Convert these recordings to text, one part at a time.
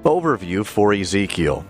Overview for Ezekiel.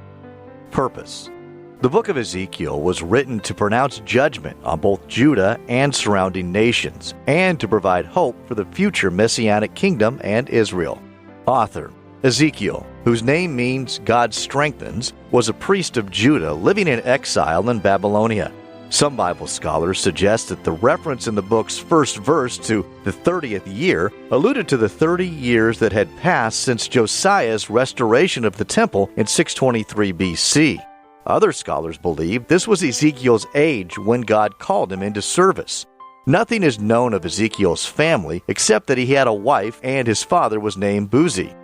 Purpose. The book of Ezekiel was written to pronounce judgment on both Judah and surrounding nations, and to provide hope for the future Messianic kingdom and Israel. Author. Ezekiel, whose name means God strengthens, was a priest of Judah living in exile in Babylonia. Some Bible scholars suggest that the reference in the book's first verse to the 30th year alluded to the 30 years that had passed since Josiah's restoration of the temple in 623 BC. Other scholars believe this was Ezekiel's age when God called him into service. Nothing is known of Ezekiel's family except that he had a wife and his father was named Buzi.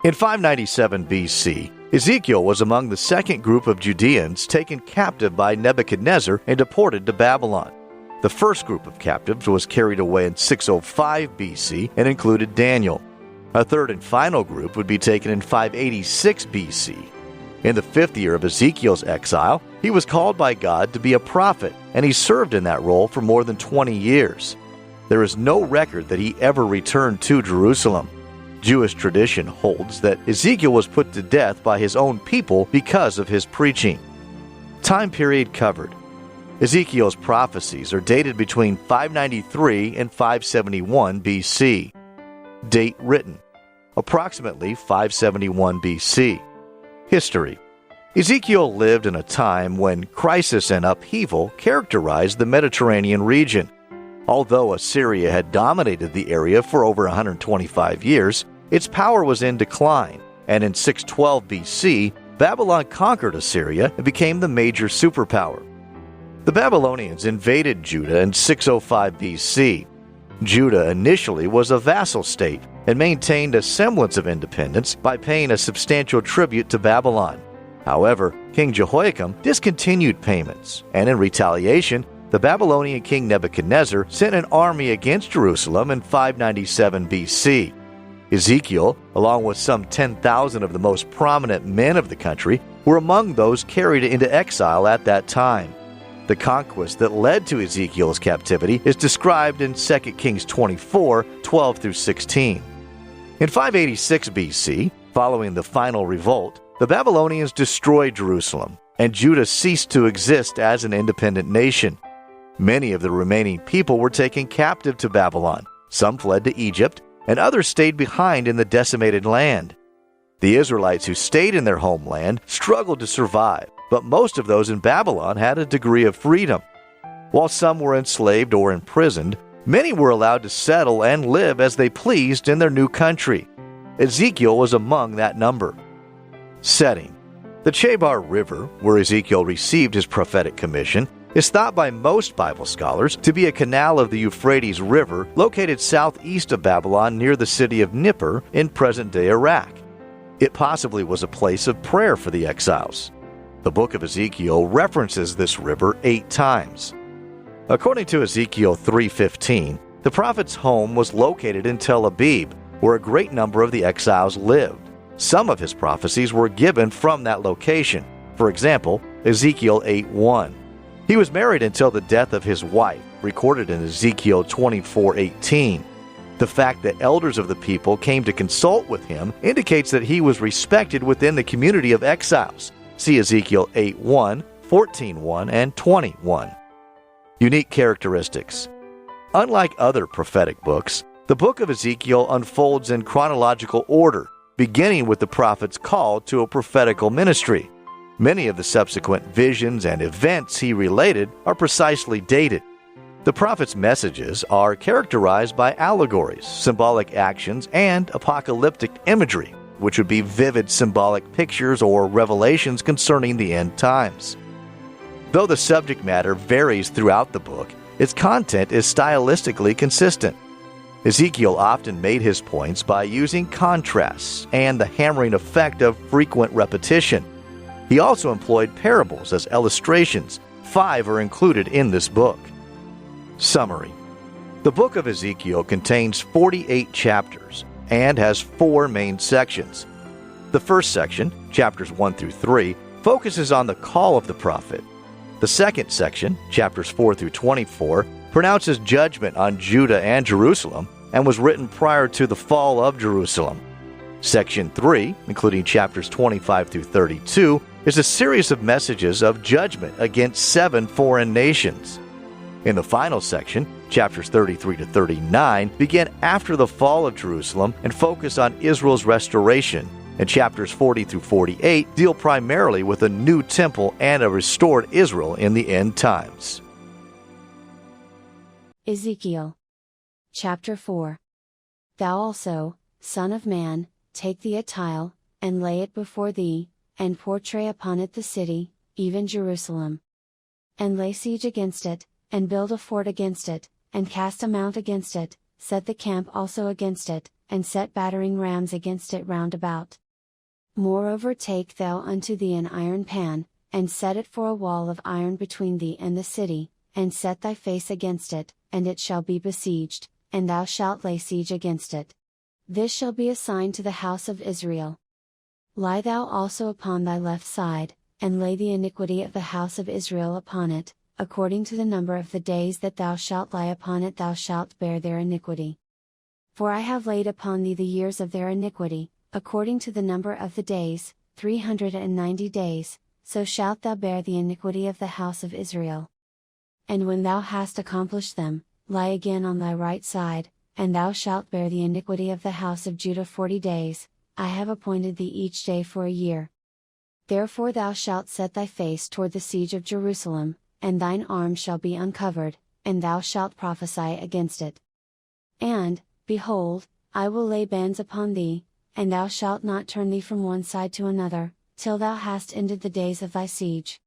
In 597 BC, Ezekiel was among the second group of Judeans taken captive by Nebuchadnezzar and deported to Babylon. The first group of captives was carried away in 605 BC and included Daniel. A third and final group would be taken in 586 BC. In the fifth year of Ezekiel's exile, he was called by God to be a prophet, and he served in that role for more than 20 years. There is no record that he ever returned to Jerusalem. Jewish tradition holds that Ezekiel was put to death by his own people because of his preaching. Time period covered. Ezekiel's prophecies are dated between 593 and 571 BC. Date written. Approximately 571 BC. History. Ezekiel lived in a time when crisis and upheaval characterized the Mediterranean region. Although Assyria had dominated the area for over 125 years, its power was in decline, and in 612 BC, Babylon conquered Assyria and became the major superpower. The Babylonians invaded Judah in 605 BC. Judah initially was a vassal state and maintained a semblance of independence by paying a substantial tribute to Babylon. However, King Jehoiakim discontinued payments, and in retaliation, the Babylonian king Nebuchadnezzar sent an army against Jerusalem in 597 BC. Ezekiel, along with some 10,000 of the most prominent men of the country, were among those carried into exile at that time. The conquest that led to Ezekiel's captivity is described in 2 Kings 24, 12 through 16. In 586 BC, following the final revolt, the Babylonians destroyed Jerusalem, and Judah ceased to exist as an independent nation. Many of the remaining people were taken captive to Babylon. Some fled to Egypt, and others stayed behind in the decimated land. The Israelites who stayed in their homeland struggled to survive, but most of those in Babylon had a degree of freedom. While some were enslaved or imprisoned, many were allowed to settle and live as they pleased in their new country. Ezekiel was among that number. Setting. The Chebar River, where Ezekiel received his prophetic commission, is thought by most Bible scholars to be a canal of the Euphrates River located southeast of Babylon near the city of Nippur in present-day Iraq. It possibly was a place of prayer for the exiles. The book of Ezekiel references this river 8 times. According to Ezekiel 3:15, the prophet's home was located in Tel Aviv, where a great number of the exiles lived. Some of his prophecies were given from that location. For example, Ezekiel 8:1. He was married until the death of his wife, recorded in Ezekiel 24:18. The fact that elders of the people came to consult with him indicates that he was respected within the community of exiles. See Ezekiel 8:1, 14:1, and 20:1. Unique characteristics. Unlike other prophetic books, the book of Ezekiel unfolds in chronological order, beginning with the prophet's call to a prophetical ministry. Many of the subsequent visions and events he related are precisely dated. The prophet's messages are characterized by allegories, symbolic actions, and apocalyptic imagery, which would be vivid symbolic pictures or revelations concerning the end times. Though the subject matter varies throughout the book, its content is stylistically consistent. Ezekiel often made his points by using contrasts and the hammering effect of frequent repetition. He also employed parables as illustrations. 5 are included in this book. Summary. The book of Ezekiel contains 48 chapters and has 4 main sections. The first section, chapters 1 through 3, focuses on the call of the prophet. The second section, chapters 4 through 24, pronounces judgment on Judah and Jerusalem and was written prior to the fall of Jerusalem. Section 3, including chapters 25 through 32, is a series of messages of judgment against 7 foreign nations. In the final section, chapters 33 to 39 begin after the fall of Jerusalem and focus on Israel's restoration, and chapters 40 through 48 deal primarily with a new temple and a restored Israel in the end times. Ezekiel. Chapter 4. Thou also, son of man, take thee a tile, and lay it before thee, and pourtray upon it the city, even Jerusalem. And lay siege against it, and build a fort against it, and cast a mount against it, set the camp also against it, and set battering rams against it round about. Moreover take thou unto thee an iron pan, and set it for a wall of iron between thee and the city, and set thy face against it, and it shall be besieged, and thou shalt lay siege against it. This shall be a sign to the house of Israel. Lie thou also upon thy left side, and lay the iniquity of the house of Israel upon it, according to the number of the days that thou shalt lie upon it thou shalt bear their iniquity. For I have laid upon thee the years of their iniquity, according to the number of the days, 390 days, so shalt thou bear the iniquity of the house of Israel. And when thou hast accomplished them, lie again on thy right side, and thou shalt bear the iniquity of the house of Judah 40 days, I have appointed thee each day for a year. Therefore thou shalt set thy face toward the siege of Jerusalem, and thine arm shall be uncovered, and thou shalt prophesy against it. And, behold, I will lay bands upon thee, and thou shalt not turn thee from one side to another, till thou hast ended the days of thy siege.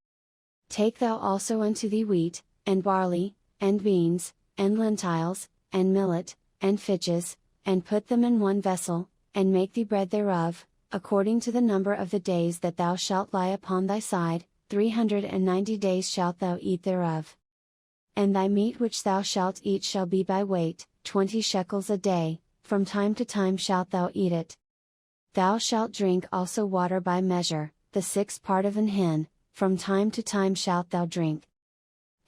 Take thou also unto thee wheat, and barley, and beans, and lentiles, and millet, and fitches, and put them in one vessel, and make thee bread thereof, according to the number of the days that thou shalt lie upon thy side, 390 days shalt thou eat thereof. And thy meat which thou shalt eat shall be by weight, 20 shekels a day, from time to time shalt thou eat it. Thou shalt drink also water by measure, the 6th part of an hin, from time to time shalt thou drink.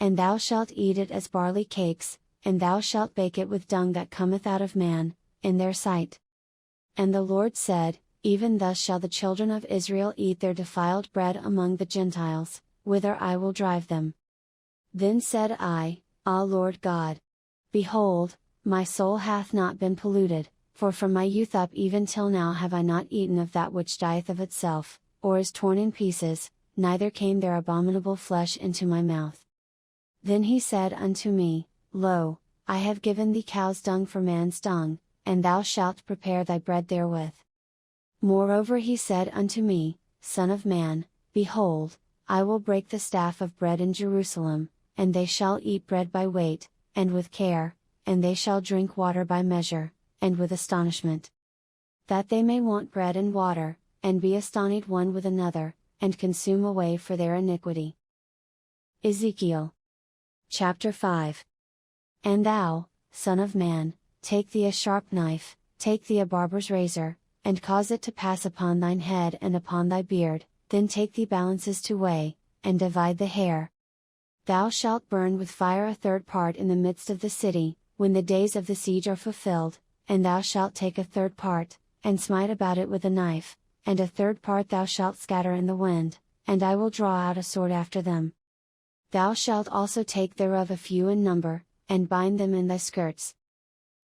And thou shalt eat it as barley cakes, and thou shalt bake it with dung that cometh out of man, in their sight. And the Lord said, Even thus shall the children of Israel eat their defiled bread among the Gentiles, whither I will drive them. Then said I, Ah Lord God! Behold, my soul hath not been polluted, for from my youth up even till now have I not eaten of that which dieth of itself, or is torn in pieces, neither came their abominable flesh into my mouth. Then he said unto me, Lo, I have given thee cow's dung for man's dung, and thou shalt prepare thy bread therewith. Moreover he said unto me, Son of man, behold, I will break the staff of bread in Jerusalem, and they shall eat bread by weight, and with care, and they shall drink water by measure, and with astonishment. That they may want bread and water, and be astonied one with another, and consume away for their iniquity. Ezekiel. Chapter 5. And thou, son of man, take thee a sharp knife, take thee a barber's razor, and cause it to pass upon thine head and upon thy beard, then take thee balances to weigh, and divide the hair. Thou shalt burn with fire a 3rd part in the midst of the city, when the days of the siege are fulfilled, and thou shalt take a 3rd part, and smite about it with a knife, and a 3rd part thou shalt scatter in the wind, and I will draw out a sword after them. Thou shalt also take thereof a few in number, and bind them in thy skirts.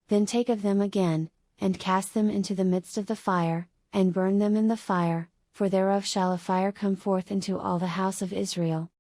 Then take of them again, and cast them into the midst of the fire, and burn them in the fire, for thereof shall a fire come forth into all the house of Israel.